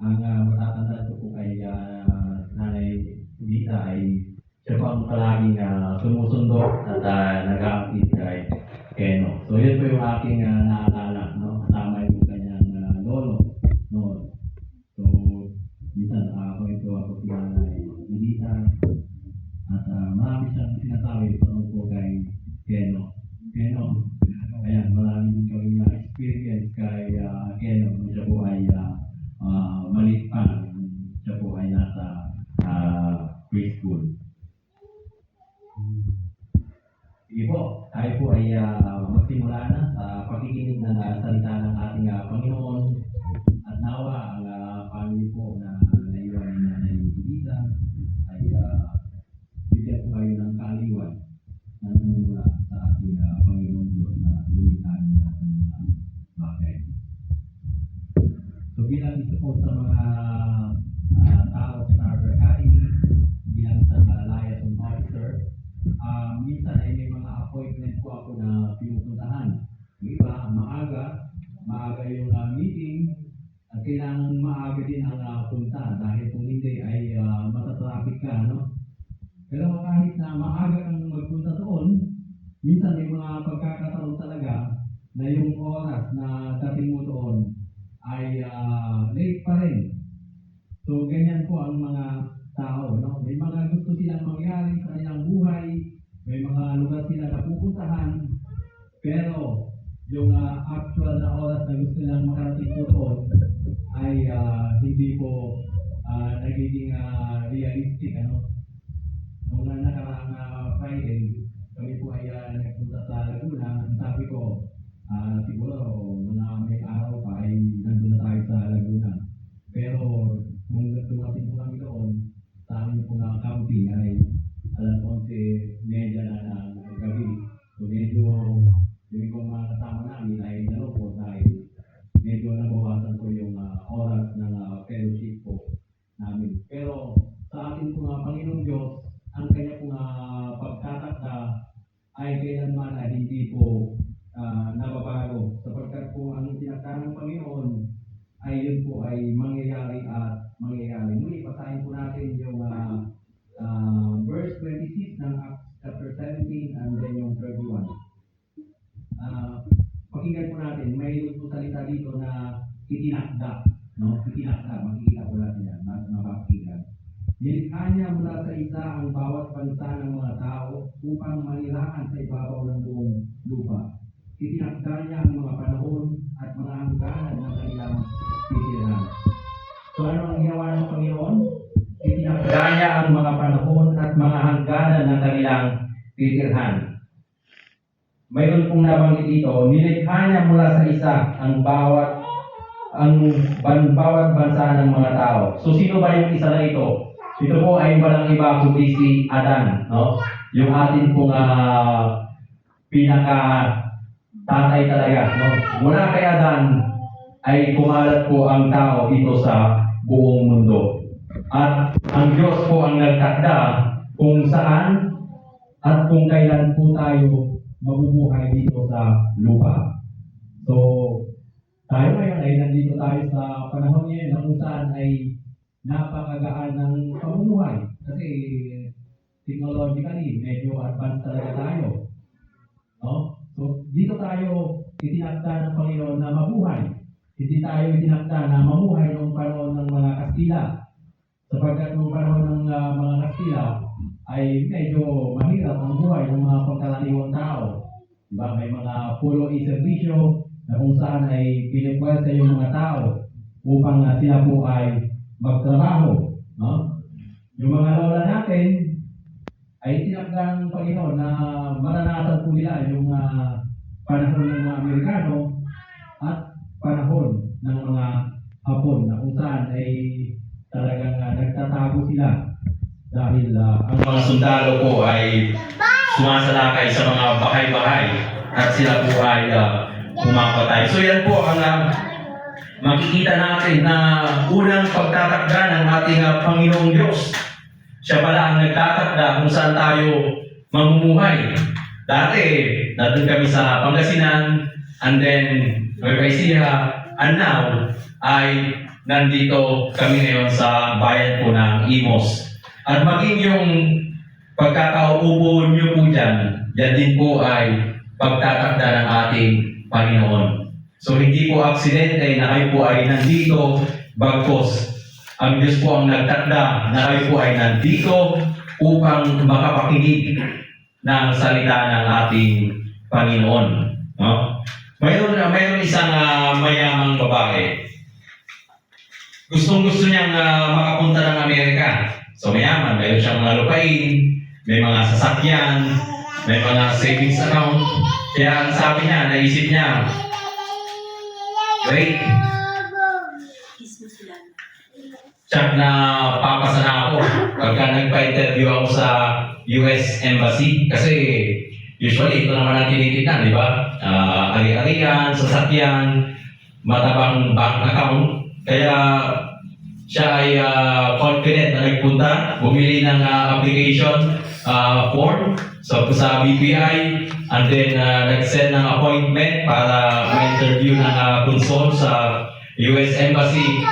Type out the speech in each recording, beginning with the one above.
Ang matatandaan ko po kay Nanay Dita ay siya po ang palaging sumusundo at nag-aakit kay Keno. So yun po yung aking naalala, no? Kasama yung kanyang lolo noon. So minsan kwento ako si Nanay Dita at marami siyang sinasabi tungkol po kay Keno. Ayan, marami din kami experience kay Keno. Siya po ay maliit pa. Siya po ay nasa preschool. Sige po, tayo po ay magsimula na sa pakikinig ng salita ng ating Panginoon. At nawa ang family po na naiwan ni Nanay Dita ay bigyan po kayo ng kaaliwan na nanunula sa ating Panginoon Diyos na lumikha ng lahat ng bagay. So bilang isa po sa mga tao sa Arbor Academy, bilang isang liaison officer, minsan ay may mga appointment po ako na pinupuntahan. Yung iba, maaga yung meeting, at kailangan maaga din ang punta dahil kung hindi ay matatraffic ka, no? Pero kahit na maaga kang magpunta doon, minsan may mga pagkakataon talaga na yung oras na dating mo doon ay late pa rin. So ganyan po ang mga tao, no? May mga gusto silang mangyari sa kanilang buhay, may mga lugar sila na pupuntahan, pero yung actual na oras na gusto nilang makarating po doon ay hindi po nagiging realistic, ano? Nung nakaraang Friday, kami po ay nagpunta sa Laguna. Sabi ko, siguro mga may araw pa ay nandun na tayo sa Laguna. Pero kung dumating po kami doon, sa amin po na camping ay alas 11:30 na ng gabi. So medyo yung mga kasama namin ay nalungkot dahil medyo nabawasan ko yung oras ng fellowship po namin. Pero sa ating po Panginoong Diyos, ang kanya pong pagtatakda ay kailanman ay hindi po nababago. Sapagkat po ang tinakda ng Panginoon ay yun po ay mangyayari at mangyayari. Muli, basahin po natin yung verse 26 ng Acts chapter 17 and then yung 31. Pakinggan po natin, may salita dito na itinakda. No? Itinakda, makikita po natin yan, mapapakinggan. Nilikha niya mula sa isa ang bawat bansa ng mga tao upang manirahan sa ibabaw ng buong lupa. Itinakda niya ang mga panahon at mga hangganan ng kanilang titirahan. So ano ang ginawa ng Panginoon? Itinakda niya ang mga panahon at mga hangganan ng kanilang titirahan. Mayroon pong nabanggit dito, nilikha niya mula sa isa ang bawat bansa ng mga tao. So sino ba yung isa na ito? Ito po ay walang iba kundi si Adan, no? Yung atin pong pinaka tatay talaga, no? Mula kay Adan ay kumalat po ang tao dito sa buong mundo. At ang Diyos po ang nagtakda kung saan at kung kailan po tayo mabubuhay dito sa lupa. So, tayo ngayon ay nandito tayo sa panahon ngayon na kung saan ay napakagaan ng pamumuhay. Kasi technologically, medyo advanced talaga tayo. No? So, dito tayo itinakda ng Panginoon na mabuhay. Hindi tayo itinakda na mamuhay noong panahon ng mga Kastila. Sapagkat noong panahon ng mga Kastila ay medyo mahirap ang buhay ng mga pagkaraniwang tao. Diba? May mga pulo i-servisyo na kung saan ay pinipwesta yung mga tao upang sila po ay magtrabaho. No? Yung mga lola natin ay tinakda ng Panginoon na maranasan po nila yung panahon ng mga Amerikano at panahon ng mga Hapon na kung saan ay talagang nagtatago sila dahil ang mga sundalo po ay sumasalakay sa mga bahay-bahay at sila po ay pumapatay. So yan po ang makikita natin na unang pagtatakda ng ating Panginoong Diyos. Siya pala ang nagtatakda kung saan tayo mamumuhay. Dati, nandun kami sa Pangasinan, and then Nueva Ecija, and now ay nandito kami ngayon sa bayan po ng Imos. At maging yung pagkakaupo niyo po dyan, yan din po ay pagtatakda ng ating Panginoon. So hindi po aksidente na kayo po ay nandito, bagkos ang Diyos po ang nagtakda na kayo po ay nandito upang makapakinig ng salita ng ating Panginoon. No? Mayroon isang mayamang babae. Gustong-gusto niyang makapunta ng Amerika. So mayaman, mayroon siyang mga lupain, may mga sasakyan, may mga savings account. Kaya ang sabi niya, naisip niya, wait, check na papasa na ako pagka nagpa-interview ako sa US Embassy. Kasi usually ito naman ang tinitignan, di ba? Ari-arian, sasakyan, matabang bank account. Kaya siya ay confident na nagpunta, bumili ng application form sa BPI, and then nag-set ng appointment para ma-interview ng consul sa US Embassy.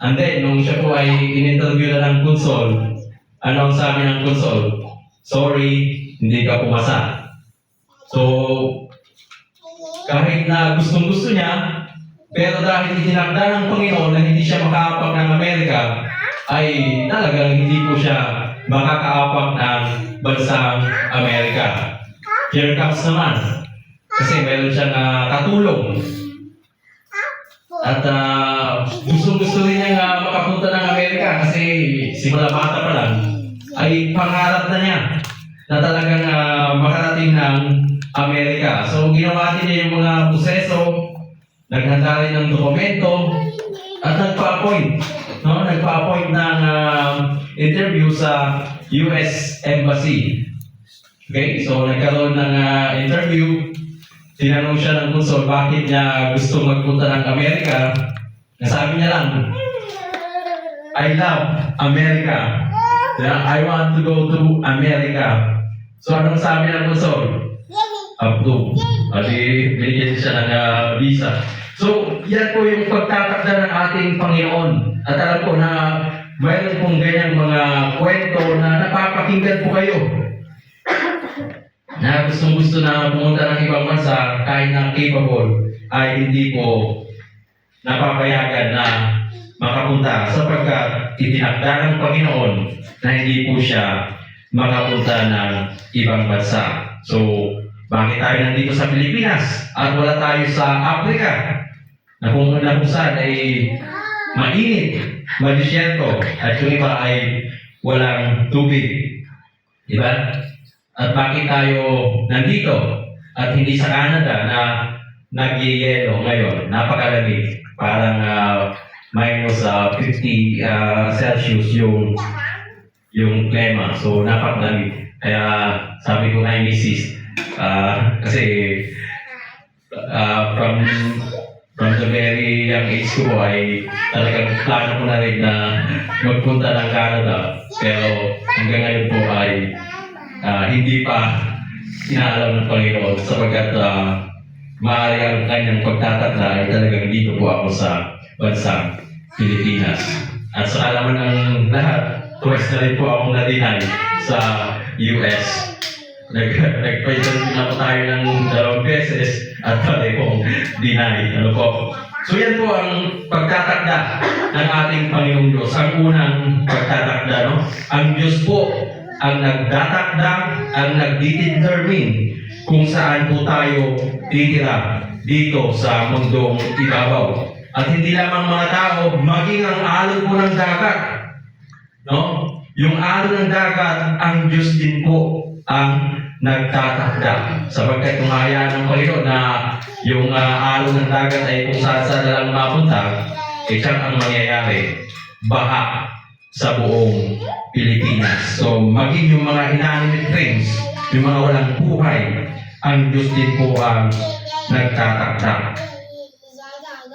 And then, nung siya po ay in-interview na ng consul, ano ang sabi ng consul? Sorry, hindi ka pumasa. So, kahit na gustong-gusto niya, pero dahil itinakda ng Panginoon na hindi siya makaapak ng Amerika, ay talagang hindi po siya makakaapak ng bansang Amerika. Here comes naman. Kasi meron siyang katulong. At gusto rin niya makapunta ng Amerika kasi simula bata pa lang ay pangarap na niya na talagang makarating ng Amerika. So ginawa din niya yung mga proseso, naghanda rin ng dokumento at nagpa-appoint. No? Nagpa-appoint ng interview sa US Embassy. Okay, so nagkaroon ng interview. Tinanong siya ng consul bakit niya gusto magpunta ng Amerika. Nasabi niya lang, I love America. I want to go to America. So anong sabi ng consul? Approve. Adi, binigyan siya ng visa. So, yan po yung pagtatakda ng ating Panginoon. At alam ko na mayroon pong ganyang mga kwento na napapakinggan po kayo. Na gustong-gusto na pumunta ng ibang bansa kahit na capable ay hindi po napapayagan na makapunta sapagkat itinakda ng Panginoon na hindi po siya makapunta ng ibang bansa. So, bakit tayo nandito sa Pilipinas at wala tayo sa Africa na kung saan ay mainit, madisyerto at yung iba ay walang tubig? Diba? At bakit tayo nandito at hindi sa Canada na nagyayelo ngayon, napakalamig, parang minus 50 Celsius yung klima. So napakalamig. Kaya sabi ko kay Mrs. Kasi from the very young age ko ay talagang plano ko na rin na magpunta ng Canada. Pero hanggang ngayon po ay hindi pa inaalam ng Panginoon sapagkat maaari ang kanyang pagtatakda ay talagang dito po ako sa bansang Pilipinas. At sa kalaman ng lahat, twice na rin po akong na-deny sa US. Nag-interview na po tayo ng 2 beses at pala pong deny. Ano po? So yan po ang pagtatakda ng ating Panginoong Diyos. Ang unang pagtatakda, no? Ang Diyos po ang nagtatakda, ang nagdetermine kung saan po tayo titira dito sa mundong ibabaw. At hindi lamang mga tao, maging ang alon po ng dagat. No? Yung alon ng dagat, ang Diyos din po ang nagtatakda. Sapagkat kung hayaan ng Panginoon na yung alon ng dagat ay kung saan na lang mapunta, siyang ang mangyayari, baha sa buong Pilipinas. So, maging yung mga inanimate things, yung mga walang buhay, ang Diyos din po ang nagtatakda.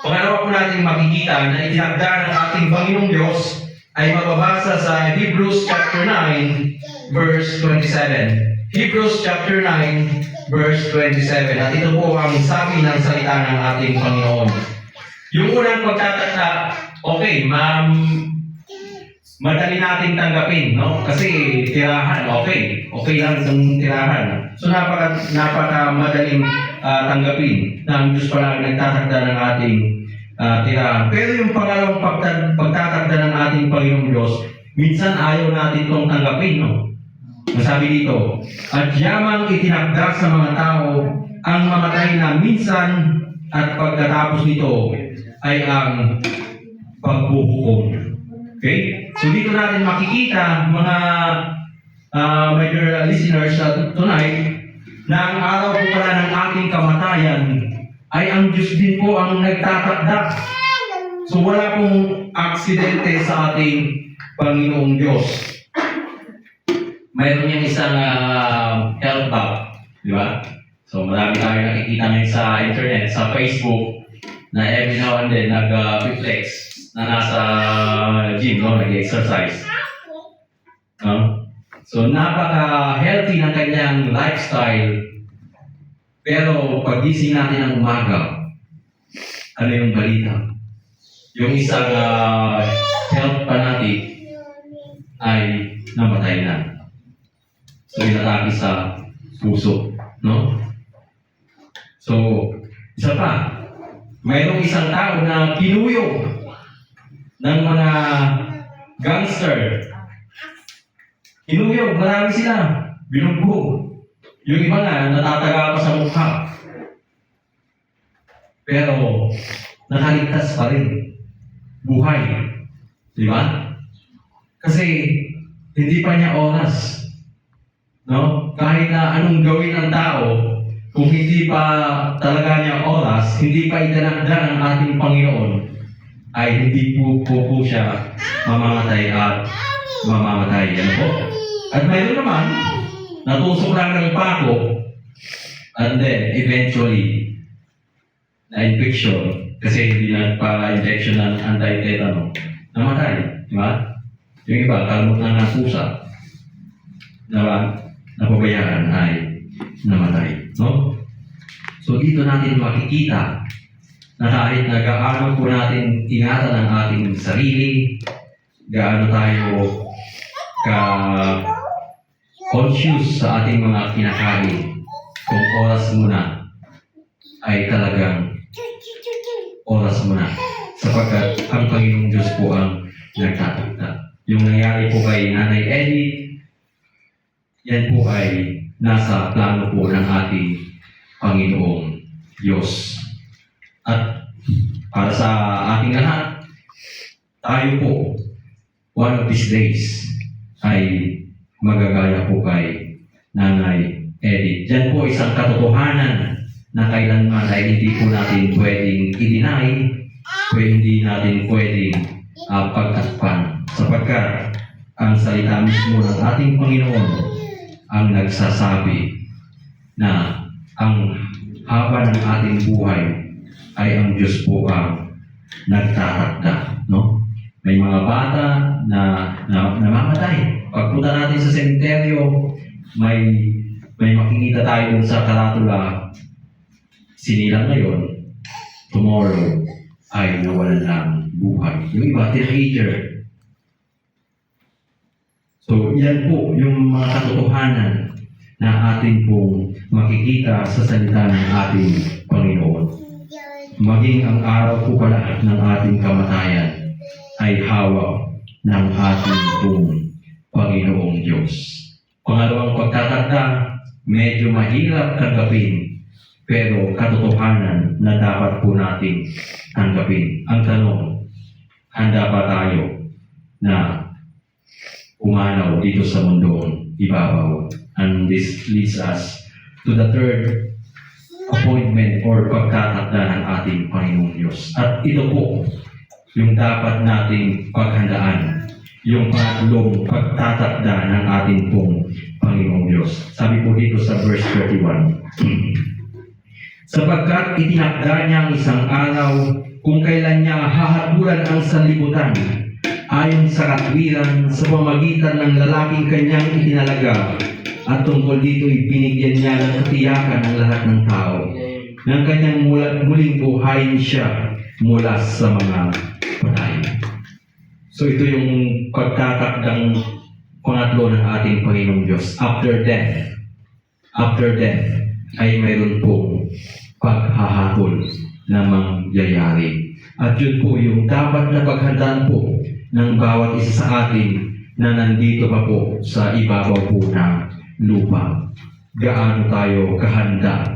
Pangalawa po natin makikita na itinakda ng ating Panginoong Diyos ay mababasa sa Hebrews chapter 9, verse 27. Hebrews chapter 9, verse 27. At ito po ang sabi ng salita ng ating Panginoon. Yung unang pagtatakda okay, madali nating tanggapin, no? Kasi tirahan, okay. Okay lang itong tirahan. So napaka madaling tanggapin na ang Diyos pala ang nagtatakda ng ating tirahan. Pero yung pangalawang pagtatakda ng ating Panginoong Diyos, minsan ayaw natin itong tanggapin, no? Masabi dito, at yamang itinakda sa mga tao ang mamatay na minsan at pagkatapos nito ay ang paghuhukom. Okay? So dito natin makikita, mga my dear listeners tonight, na ang araw po pala ng ating kamatayan ay ang Diyos din po ang nagtatakda. So wala pong aksidente sa ating Panginoong Diyos. Mayroon yung isang health bug, di ba? So marami tayo nakikita ngayon sa internet, sa Facebook, na every now and then nag-reflex na nasa gym, no? Nag-exercise. So napaka-healthy ng kanyang lifestyle, pero pagising natin ng umaga, ano yung balita? Yung isang health fanatic ay namatay na. So inatake sa puso, no? So, isa pa, mayroong isang tao na pinuyog ng mga gangster. Pinuyog, marami sila, binugbog. Yung iba na natataga pa sa mukha. Pero, nakaligtas pa rin. Buhay. Di ba? Kasi, hindi pa niya oras. No? Kahit na anong gawin ng tao, kung hindi pa talaga niya oras, hindi pa itinakda ng ating Panginoon, ay hindi po siya mamamatay at mamamatay. Ano po? At mayroon naman, natusok lang ng pako, and then eventually, na-infection, kasi hindi nagpa-injection ng anti-tetano, namatay. Di ba? Yung iba, kalmot na ng pusa, napabayaan ay namatay. No? So dito natin makikita na kahit na gaano po natin ingatan ang ating sarili, gaano tayo ka-conscious sa ating mga kinakain, kung oras muna ay talagang oras muna, sapagkat ang Panginoong Diyos po ang nagtatakda. Yung nangyari po kay Nanay Edith, yan po ay nasa plano po ng ating Panginoong Diyos. At para sa ating lahat, tayo po, one of these days, ay magagaya po kay Nanay Edith. Yan po isang katotohanan na kailanman ay hindi po natin pwedeng i-deny, hindi natin pwedeng pagtakpan, sapagkat ang salita mismo ng ating Panginoon ang nagsasabi na ang haba ng ating buhay ay ang Diyos po ang nagtatakda, no? May mga bata na namamatay. Pagpunta natin sa sementeryo, may makikita tayo dun sa karatula, sinilang ngayon, tomorrow ay nawalan ng buhay. Yung iba, teenager. So, yan po yung mga katotohanan na atin pong makikita sa salita ng ating Panginoon. Maging ang araw po pala ng ating kamatayan ay hawak ng ating pong Panginoong Diyos. Pangalawang pagtatakda, medyo mahirap tanggapin, pero katotohanan na dapat po natin tanggapin. Ang tanong, handa ba tayo na umanaw dito sa mundong ibabaw? And this leads us to the third appointment or pagtatakda ng ating Panginoong Diyos. At ito po yung dapat nating paghandaan, yung pangatlong pagtatakda ng ating pong Panginoong Diyos. Sabi po dito sa verse 31, sapagkat itinakda niya ang isang araw kung kailan niya hahabulan ang sanlibutan, ayon sa katwiran sa pamagitan ng lalaking kanyang itinalaga, at tungkol dito ibinigyan niya ng katiyakan ng lahat ng tao, ng kanyang muling buhayin siya mula sa mga patay. So ito yung pagtatakdang pangatlo ng ating Panginoong Diyos. After death ay mayroon pong paghahatol na mangyayari. At yun po yung dapat na paghandaan po ng bawat isa sa atin na nandito pa po sa ibabaw po ng lupa. Gaano tayo kahanda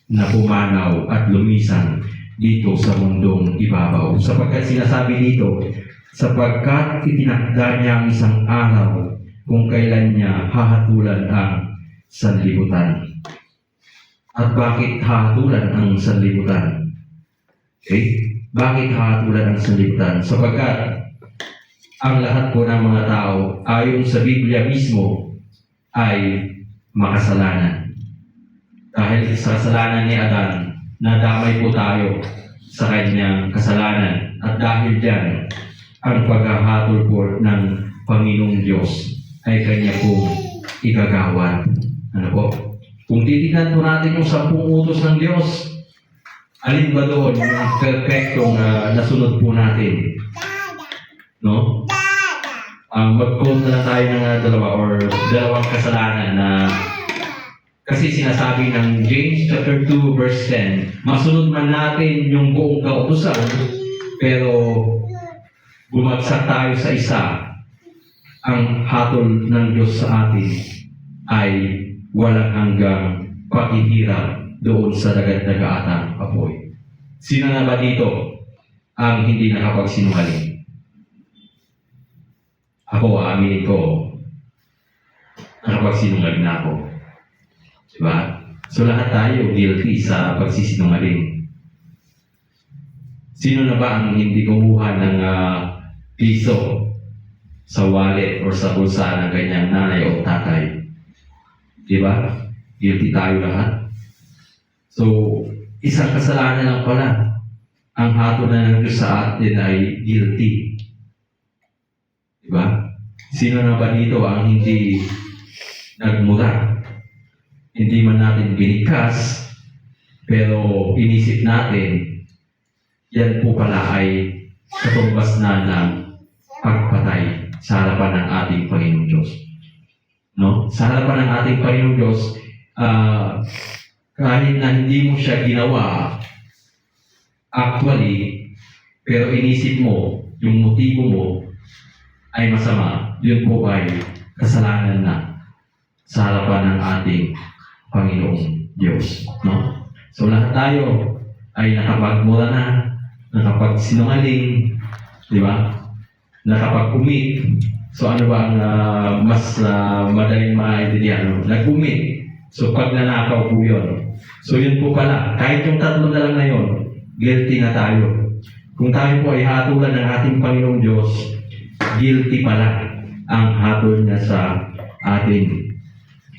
na pumanaw at lumisan dito sa mundong ibabaw. Sapagkat sinasabi dito, sapagkat itinakda niya ang isang araw kung kailan niya hahatulan ang sanlibutan. At bakit hahatulan ang sanlibutan? Okay? Bakit hahatulan ang sanlibutan? Sapagkat ang lahat po ng mga tao ayon sa Biblia mismo ay makasalanan. Dahil sa kasalanan ni Adan, nadamay po tayo sa kanyang kasalanan. At dahil dyan, ang paghahatol po ng Panginoong Diyos ay kanya pong igagawan. Ano po? Kung titignan po natin yung 10 utos ng Diyos, alin ba doon yung perfectong nasunod po natin? No? Mag-quote na lang tayo ng dalawang kasalanan na kasi sinasabi ng James chapter 2 verse 10, masunod man natin yung buong kautusan, pero bumagsak tayo sa isa, ang hatol ng Diyos sa atin ay walang hanggang paghihirap doon sa dagat-dagatang apoy. Sino na ba dito ang hindi nakapagsinungaling? Ako, aaminin ko, nakapagsinungaling na ako. Diba? So lahat tayo guilty sa pagsisinungaling. Sino na ba ang hindi kumuha ng piso sa wallet or sa bulsa ng kanyang nanay o tatay? Diba? Guilty tayo lahat. So, isang kasalanan lang pala. Ang hatol na ng Diyos sa atin ay guilty. Diba? Sino na ba dito ang hindi nagmura? Hindi man natin binigkas, pero inisip natin, yan po pala ay katumbas na ng pagpatay sa harapan ng ating Panginoong Diyos. No? Sa harapan ng ating Panginoong Diyos, kahit na hindi mo siya ginawa, actually, pero inisip mo, yung motibo mo ay masama, yun po ay kasalanan na sa harapan ng ating Panginoong Diyos. No? So lahat tayo ay nakapagmura na, nakapagsinungaling, di ba? Nakapag-commit. So ano ba ang mas madaling maintindihan? Nag-commit. So pag nanakaw po yun. So yun po pala, kahit yung 3 na lang na yun, guilty na tayo. Kung tayo po ay hatulan ng ating Panginoong Diyos, guilty pala ang hatol niya sa atin.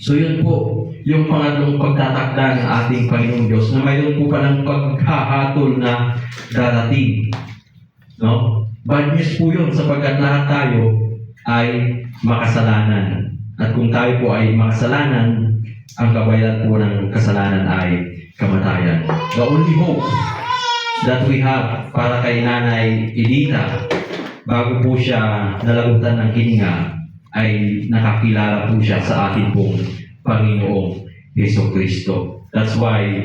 So yun po, yung pangatlong pagtatakda ng ating Panginoong Diyos na mayroon po palang paghahatol na darating. No? Bad news po yun sapagkat lahat tayo ay makasalanan. At kung tayo po ay makasalanan, ang kabayaran po ng kasalanan ay kamatayan. The only hope that we have para kay Nanay Edita bago po siya nalagutan ng hininga ay nakakilala po siya sa ating pong Panginoong Jesucristo. That's why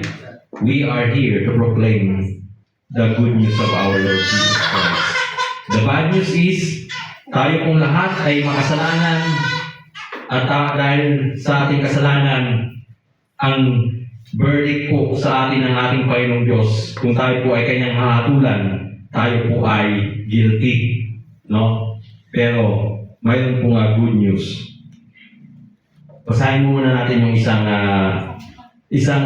we are here to proclaim the good news of our Lord Jesus Christ. The bad news is, tayo pong lahat ay makasalanan at dahil sa ating kasalanan, ang verdict po sa atin ng ating Panginoong Diyos, kung tayo po ay kanyang hahatulan, tayo po ay guilty. No? Pero, mayroon po nga good news. Basahin muna natin yung isang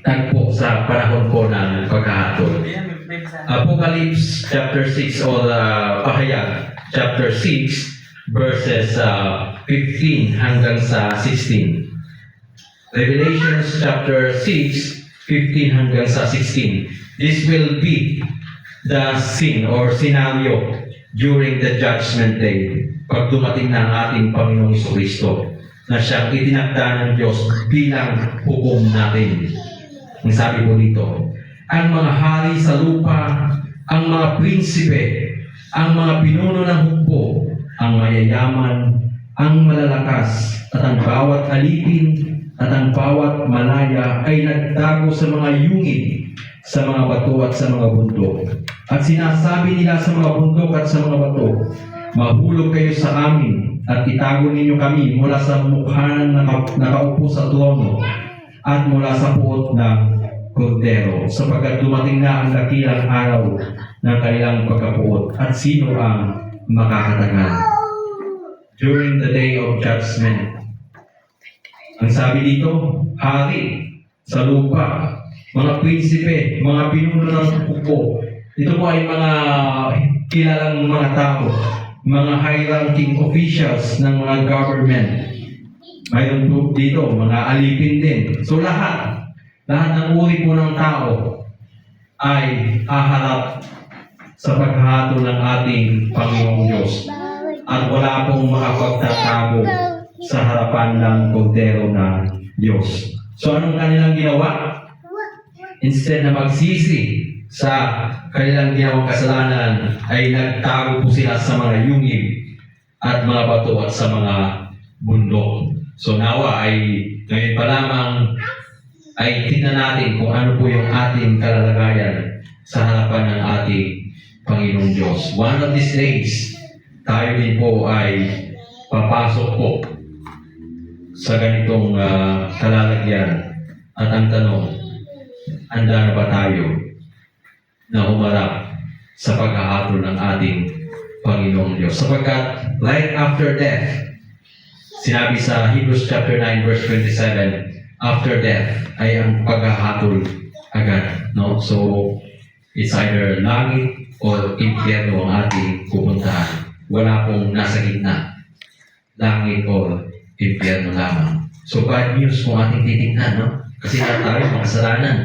tagpo sa panahon po ng paghahatol. Apocalypse chapter 6 or Pahayag chapter 6 verses 15 hanggang sa 16. Revelations chapter 6 15 hanggang sa 16. This will be the scene or scenario during the judgment day, pag dumating na ang ating Panginoong Jesucristo, na siyang itinakda ng Diyos bilang hukom natin. Ang sabi po dito, ang mga hari sa lupa, ang mga prinsipe, ang mga pinuno ng hukbo, ang mayayaman, ang malalakas, at ang bawat alipin, at ang bawat malaya ay nagtago sa mga yungin, sa mga bato at sa mga bundok. At sinasabi nila sa mga bundok at sa mga bato, mahulog kayo sa amin, at itago ninyo kami mula sa mukha ng nakaupo sa trono, at mula sa puot ng kordero, sapagkat dumating na ang dakilang araw ng kanilang pagkapuot, at sino ang makakatagal during the day of judgment. Ang sabi dito, hari sa lupa, mga prinsipe, mga pinuno ng hukbo. Ito po ay mga kilalang mga tao, mga high-ranking officials ng mga government. Mayroon po dito, mga alipin din. So lahat ng uri po ng tao ay haharap sa paghahatol ng ating Panginoong Diyos. At wala pong makapagtatago sa harapan ng kordero ng Diyos. So anong kanilang ginawa? Instead na magsisi sa kanilang ginawang kasalanan, ay nagtago po sila sa mga yungib at mga bato at sa mga bundok. So nawa ay ngayon pa lamang ay tingnan natin kung ano po yung ating kalalagayan sa harapan ng ating Panginoong Diyos. One of these days, tayo din po ay papasok po sa ganitong kalalagyan. At ang tanong, handa na ba tayo na humarap sa paghahatol ng ating Panginoong Diyos? Sapagkat right after death, sinabi sa Hebrews chapter 9 verse 27, after death ay ang paghahatol agad. No? So, it's either langit or impyerno ang ating pupuntahan. Wala pong nasa gitna. Langit or impyerno lamang. So, bad news kung ating titignan, no? Kasi na tayo makasalanan.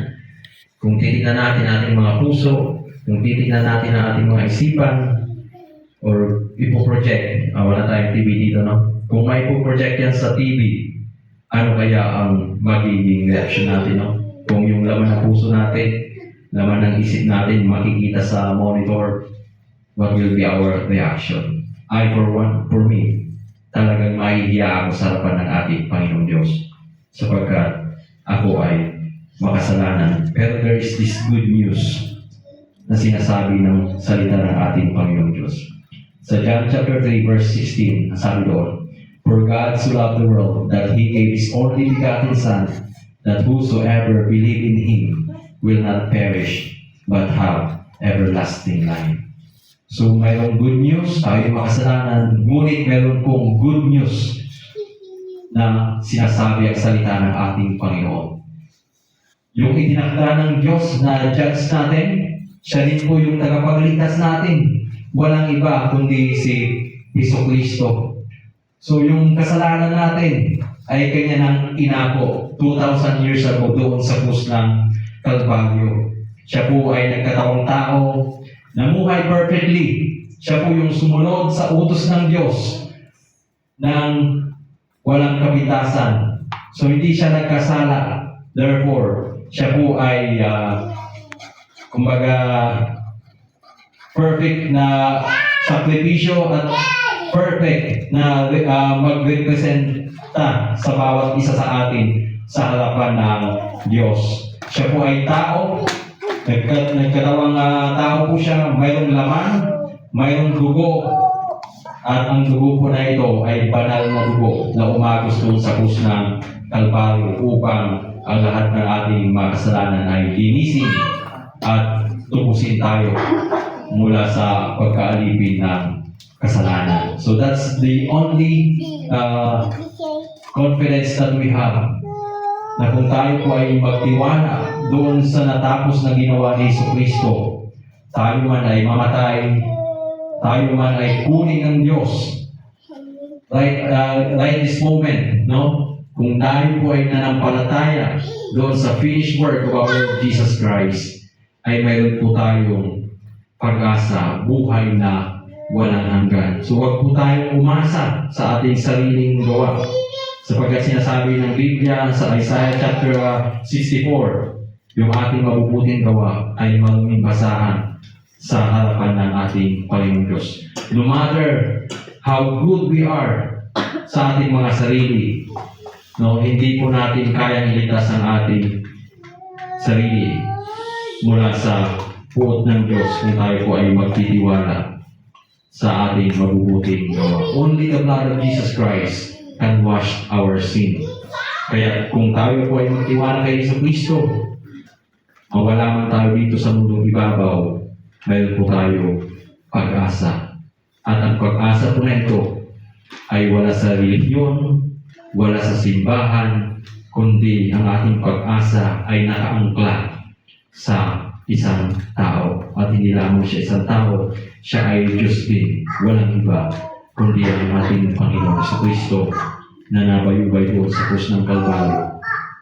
Kung titignan natin ating mga puso, kung titignan natin ang ating mga isipan, or ipoproject, wala tayong TV dito, no? Kung may ipoproject yan sa TV, ano kaya ang magiging reaction natin, no? Kung yung laman ng puso natin, laman ng isip natin, makikita sa monitor, what will be our reaction? For me, talagang mahihiya ako sa harapan ng ating Panginoong Diyos sapagkat ako ay makasalanan. Pero there is this good news na sinasabi ng salita ng ating Panginoong Diyos. Sa John chapter 3 verse 16, sabi doon, for God so loved the world that He gave His only begotten Son, that whosoever believe in Him will not perish, but have everlasting life. So, mayroong good news, tayo makasalanan, ngunit mayroon pong good news na sinasabi ang salita ng ating Panginoon. Yung itinakda ng Diyos na judge natin, siya din po yung tagapagligtas natin. Walang iba kundi si Jesucristo. So, yung kasalanan natin ay kanya nang inako 2,000 years ago doon sa krus ng Kalbaryo. Siya po ay nagkatawang tao, namuhay perfectly. Siya po yung sumunod sa utos ng Diyos ng walang kabitasan. So, hindi siya nagkasala. Therefore, siya po ay, kumbaga, perfect na sakripisyo at perfect na magrepresenta sa bawat isa sa atin sa harapan ng Diyos. Siya po ay tao, nagkatawang tao po siya, mayroong laman, mayroong dugo, at ang dugo po na ito ay banal na dugo na umagos doon sa krus ng Kalbaryo upang ang lahat ng ating mga kasalanan ay linisin at tubusin tayo mula sa pagkaalipin ng kasalanan. So that's the only confidence that we have, na kung tayo po ay magtiwala doon sa natapos na ginawa ni Jesucristo, tayo man ay mamatay, tayo man ay kunin ng Diyos. Right this moment, no? Kung tayo po ay nanampalataya doon sa finished work of our Lord Jesus Christ, ay mayroon po tayong pag-asa, buhay na walang hanggan. So huwag po tayong umasa sa ating sariling gawa. Sapagkat sinasabi ng Biblia sa Isaiah chapter 64, yung ating mabubuting gawa ay maging basahan sa harapan ng ating Panginoong Diyos. No matter how good we are sa ating mga sarili, no, hindi po natin kayang iligtas ang ating sarili mula sa puot ng Diyos kung tayo po ay magtitiwala sa ating mabubuting gawa. Only the blood of Jesus Christ can wash our sin. Kaya kung tayo po ay magtiwala kay Jesucristo, mawala man tayo dito sa mundong ibabaw, mayroon po tayo pag-asa. At ang pag-asa po na ito ay wala sa relihiyon, wala sa simbahan, kundi ang ating pag-asa ay nakaangkla sa isang tao. At hindi lamang siya isang tao, siya ay Diyos din. Walang iba, kundi ang ating Panginoon Jesucristo na nabayubay doon sa krus ng Kalbaryo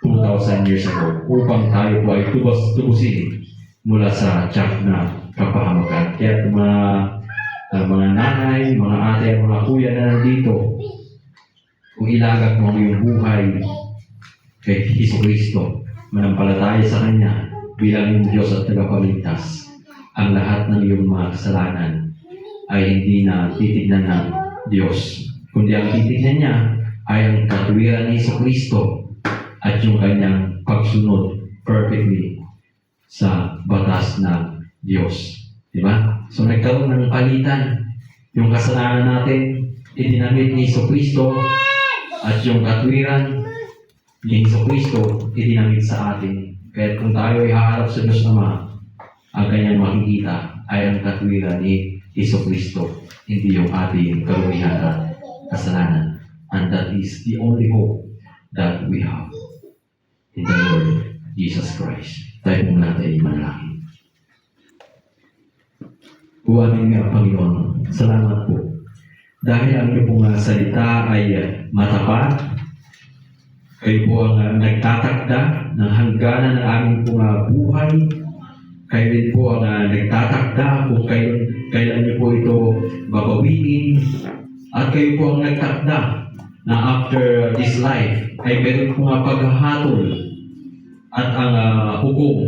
2,000 years ago upang tayo po ay tubusin mula sa tiyak na kapahamakan. Kaya mga nanay, mga ate, mga kuya na nandito, kung ilagak mo ang iyong buhay kay Jesucristo, manampalataya sa Kanya bilang iyong Diyos at tagapagligtas, ang lahat ng iyong mga kasalanan ay hindi na titignan ng Diyos, kundi ang titignan niya ay ang katuwiran ni Jesucristo at yung Kanyang pagsunod perfectly sa batas ng Diyos. Diba? So nagkaroon ng palitan. Yung kasalanan natin, idinamit ni Jesucristo at yung katwiran ni Jesucristo, idinamit sa atin. Kaya kung tayo ay haharap sa Diyos Ama, ang Kanyang makikita ay ang katwiran ni Jesucristo, hindi yung ating karumihan at kasalanan. And that is the only hope that we have in the Lord Jesus Christ. Tayo muna tayo manalangin. O aming Panginoon, salamat po. Dahil ang iyong pong salita ay matapat, kayo po ang nagtatakda ng hangganan ng aming pong buhay. Kayo din po ang nagtatakda kung kailan niyo po ito babawiin. At kayo po ang nagtakda na after this life ay meron po nga paghahatol at ang hukom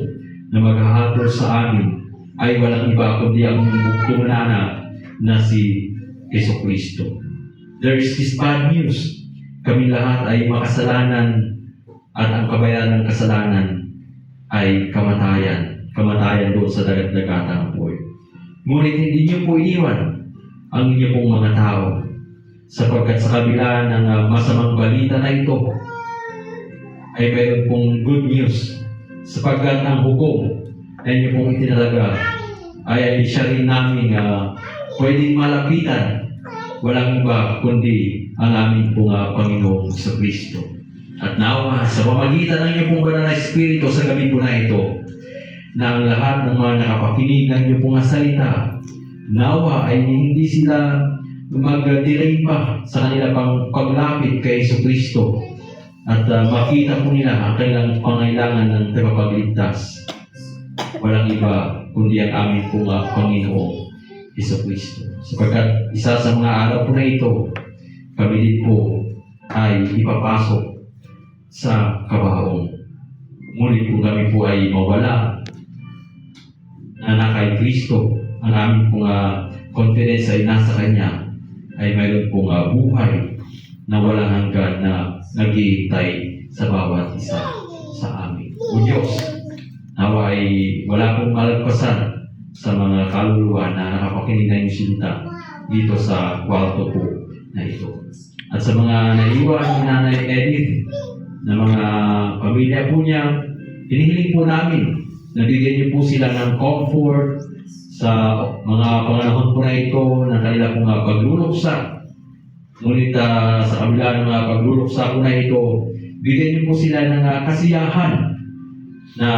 na maghahatol sa amin ay walang iba kundi ang buktong na si Jesucristo. There is this bad news. Kami lahat ay makasalanan at ang kabayaran ng kasalanan ay kamatayan. Kamatayan doon sa dagat-dagatang buhay. Ngunit hindi niyo po iiwan ang inyong pong mga tao sapagkat sa kabila ng masamang balita na ito ay mayroon pong good news sapagkat ang hukom na inyo pong itinalaga ay siya rin namin pwedeng malapitan. Walang iba kundi ang aming pong Panginoong Jesucristo. At nawa sa pamagitan ng inyong pong banal na Espiritu sa gabi po na ito, na ang lahat ng mga nakapakinig ng inyong pong salita, nawa ay hindi sila mag-delay pa sa kanila pang paglapit kay Jesucristo at makita po nila ang kanilang pangailangan ng tagapagligtas. Walang iba kundi ang aming pong Panginoong Jesucristo. Sapagkat isa sa mga araw po na ito, kami din po ay ipapasok sa kabaong. Ngunit kung kami po ay mawala na kay Kristo, ang aming pong confidence ay nasa Kanya, ay mayroon pong buhay na walang hanggan na naghihintay sa bawat isa sa amin. O Diyos, nawa ay wala pong malagpasan sa mga kaluluwa na nakapakinig na yung sinta dito sa kwarto po na ito. At sa mga naiwan ni Nanay Edith na mga pamilya po niya, hinihiling po namin na bigyan niyo po sila ng comfort sa mga panganahon po na ito na kanila pong pagluluksa. Ngunit sa kabila ng mga pagluluksa po na ito, bigyan niyo po sila ng kasiyahan na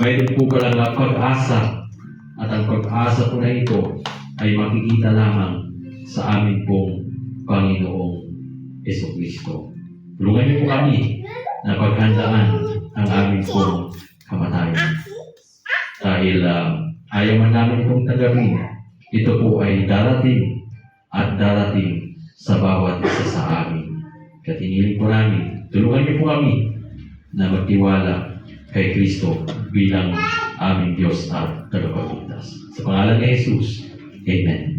mayroon po palang pag-asa at ang pag-asa po na ito ay makikita lamang sa amin pong Panginoong Jesucristo. Tulungan niyo po kami na paghandaan ang aming pong kamatayan. Dahil ayaw man namin itong tagapin, ito po ay darating at darating sa bawat isa sa amin. Kaya tiniling po namin, tulungan niyo po kami na magtiwala kay Kristo bilang aming Diyos at tagapagligtas. Sa pangalan ni Jesus, Amen.